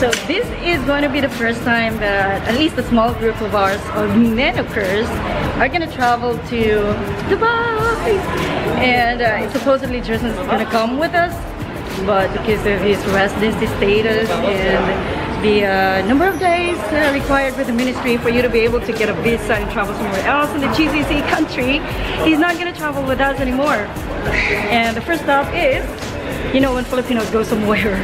So this is going to be the first time that at least a small group of ours, of Nenukers, are going to travel to Dubai. And supposedly Tristan is going to come with us, but because of his residency status and the number of days required with the ministry for you to be able to get a visa and travel somewhere else in the GCC country, he's not going to travel with us anymore. And the first stop is, you know, when Filipinos go somewhere,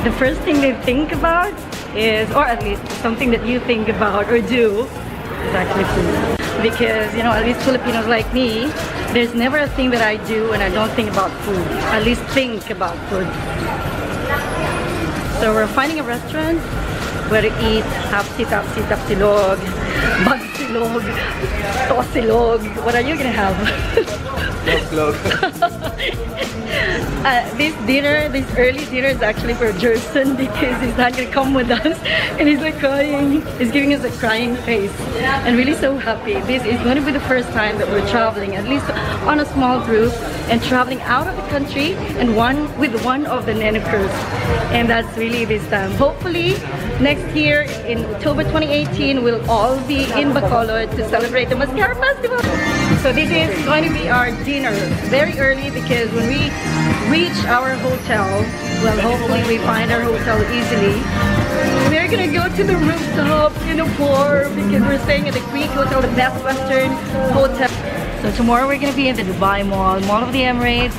the first thing they think about is, or at least something that you think about or do, is actually food. Because, you know, at least Filipinos like me, there's never a thing that I do when I don't think about food. At least think about food. So we're finding a restaurant where to eat tapsilog, bagsilog, tosilog. What are you gonna have? This dinner, this early dinner is actually for Jerson because he's not gonna come with us, and he's like crying. He's giving us a crying face, and really so happy. This is going to be the first time that we're traveling, at least on a small group, and traveling out of the country, and with one of the Nenukers, and that's really this time. Hopefully, next year in October 2018, we'll all be in Bacolod to celebrate the Mascara Festival. So this is going to be our dinner, very early, because when we reach our hotel, well, hopefully we find our hotel easily, we're gonna go to the rooftop in a bar because we're staying at the Quickie Hotel, the Best Western Hotel. So tomorrow we're gonna be in the Dubai Mall, Mall of the Emirates.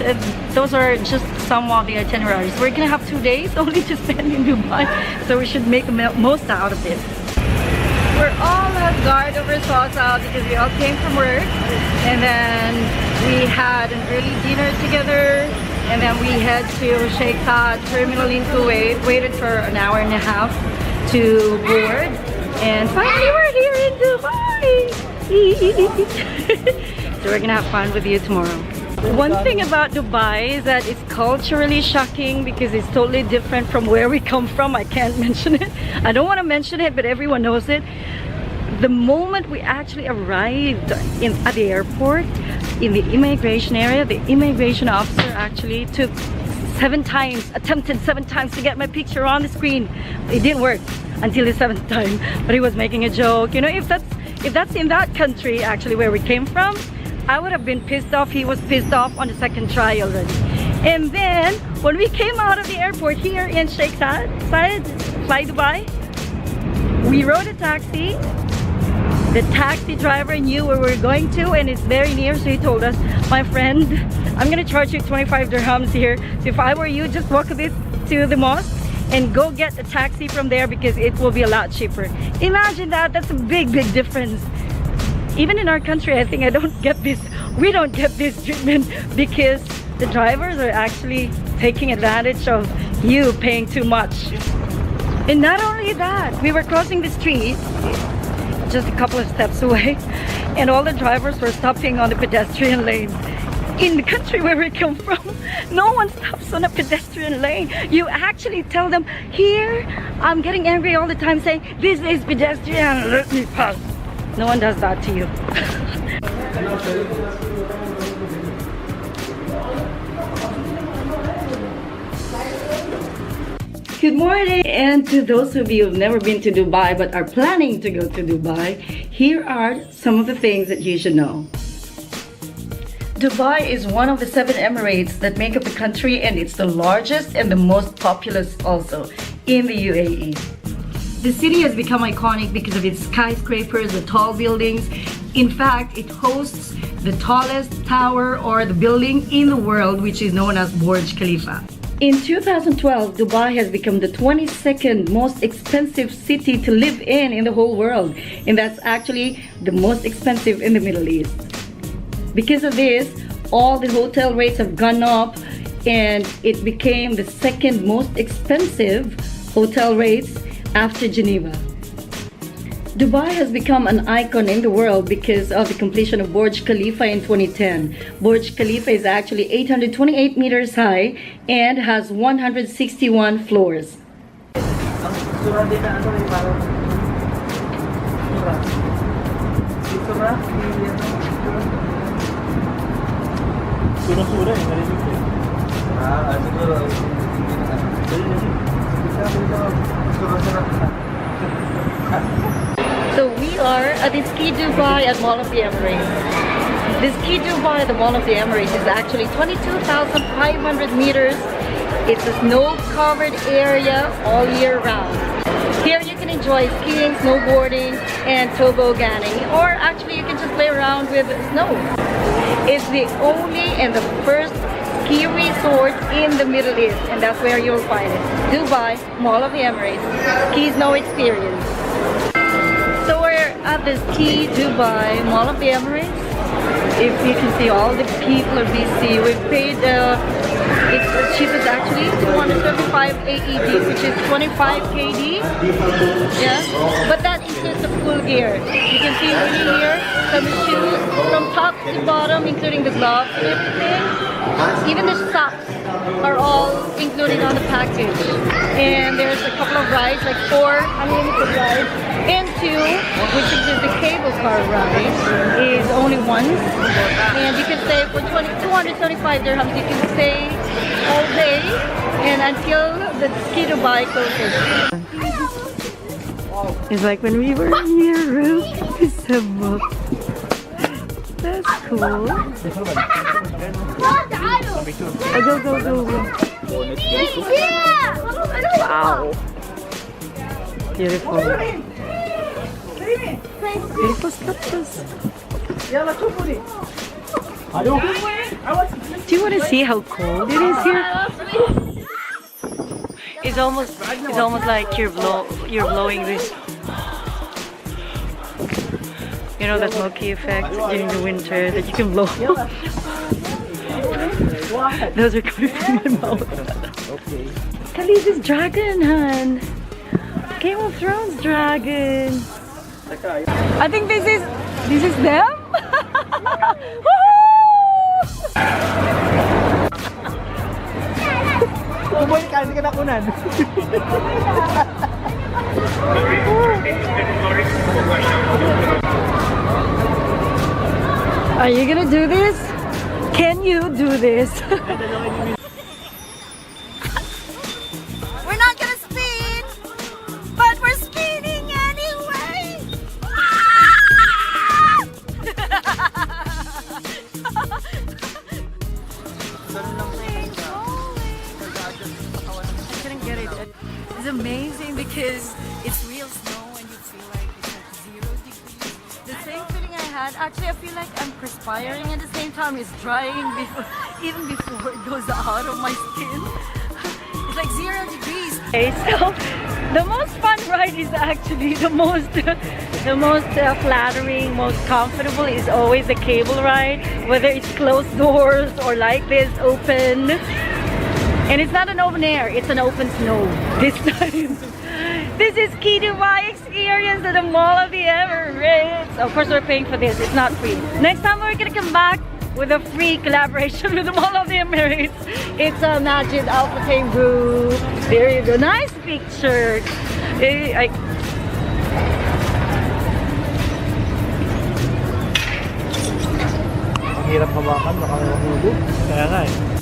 Those are just some of the itineraries. We're gonna have 2 days only to spend in Dubai, so we should make the most out of it. We're all at guard over sauce out because we all came from work, and then we had an early dinner together, and then we head to Sheikh Zayed Terminal in Kuwait, waited for an hour and a half to board, and finally we're here in Dubai. So we're gonna have fun with you tomorrow. One thing about Dubai is that it's culturally shocking because it's totally different from where we come from. I can't mention it. I don't want to mention it, but everyone knows it. The moment we actually arrived at the airport, in the immigration area, the immigration officer actually took attempted seven times to get my picture on the screen. It didn't work until the 7th time, but he was making a joke. You know, if that's in that country actually where we came from, I would have been pissed off. He was pissed off on the 2nd try already. And then when we came out of the airport here in Sheikh Zayed, Fly Dubai, we rode a taxi. The taxi driver knew where we were going to, and it's very near, so he told us, my friend, I'm gonna charge you 25 dirhams here. So if I were you, just walk a bit to the mosque and go get a taxi from there because it will be a lot cheaper. Imagine that. That's a big difference. Even in our country, I think we don't get this treatment because the drivers are actually taking advantage of you paying too much. And not only that, we were crossing the street just a couple of steps away, and all the drivers were stopping on the pedestrian lanes. In the country where we come from, no one stops on a pedestrian lane. You actually tell them, here, I'm getting angry all the time saying, this is pedestrian, let me pass. No one does that to you. Good morning, and to those of you who've never been to Dubai but are planning to go to Dubai, here are some of the things that you should know. Dubai is one of the 7 Emirates that make up the country, and it's the largest and the most populous also in the UAE. The city has become iconic because of its skyscrapers, the tall buildings. In fact, it hosts the tallest tower or the building in the world, which is known as Burj Khalifa. In 2012, Dubai has become the 22nd most expensive city to live in the whole world. And that's actually the most expensive in the Middle East. Because of this, all the hotel rates have gone up, and it became the 2nd most expensive hotel rates after Geneva. Dubai has become an icon in the world because of the completion of Burj Khalifa in 2010. Burj Khalifa is actually 828 meters high and has 161 floors. So we are at the Ski Dubai at Mall of the Emirates. This Ski Dubai at the Mall of the Emirates is actually 22,500 meters. It's a snow-covered area all year round. Here you can enjoy skiing, snowboarding, and tobogganing, or actually you can just play around with snow. It's the only and the first ski resort in the Middle East, and that's where you'll find it. Dubai, Mall of the Emirates, ski snow experience. So we're at this Ski Dubai, Mall of the Emirates. If you can see, all the people are busy. We've paid, it's the cheapest actually, 275 AED, which is 25 KD. Yeah, but that includes the full gear. You can see really here, from the shoes, from top to bottom, including the gloves and everything. Even the socks are all included on the package. And there's a couple of rides, like 4 unlimited rides, and 2, which includes the cable car ride, is only once. And you can stay for 275 dirhams. You can stay all day and until the Ski Dubai closes. It's like when we were here, that's cool. Go, go, go, go. Wow. Beautiful. Beautiful sculptures. Do you want to see how cold it is here? It's almost like you're blowing this. You know that smoky effect during the winter that you can blow. Those are coming from my mouth. Okay. Khaleesi's dragon, hun. Game of Thrones dragon. I think this is them. Are you gonna do this? Can you do this? We're not gonna speed, but we're speeding anyway. I couldn't get it. It's amazing because it's real snow and you feel like it's like 0 degrees. The same feeling I had, actually I feel like I'm perspiring at the same time. It's drying before, even before it goes out of my skin. It's like 0 degrees. Okay, so the most fun ride is actually the most flattering, most comfortable is always the cable ride, whether it's closed doors or like this open. And it's not an open air, it's an open snow this time. This is Ski Dubai experience at the Mall of the Emirates. Of course, we're paying for this, it's not free. Next time we're gonna come back with a free collaboration with the Mall of the Emirates. It's a Majid Al Futtaim Group. There you go, nice picture. Hirap hawakan, baka mahulog. Kaya nga eh.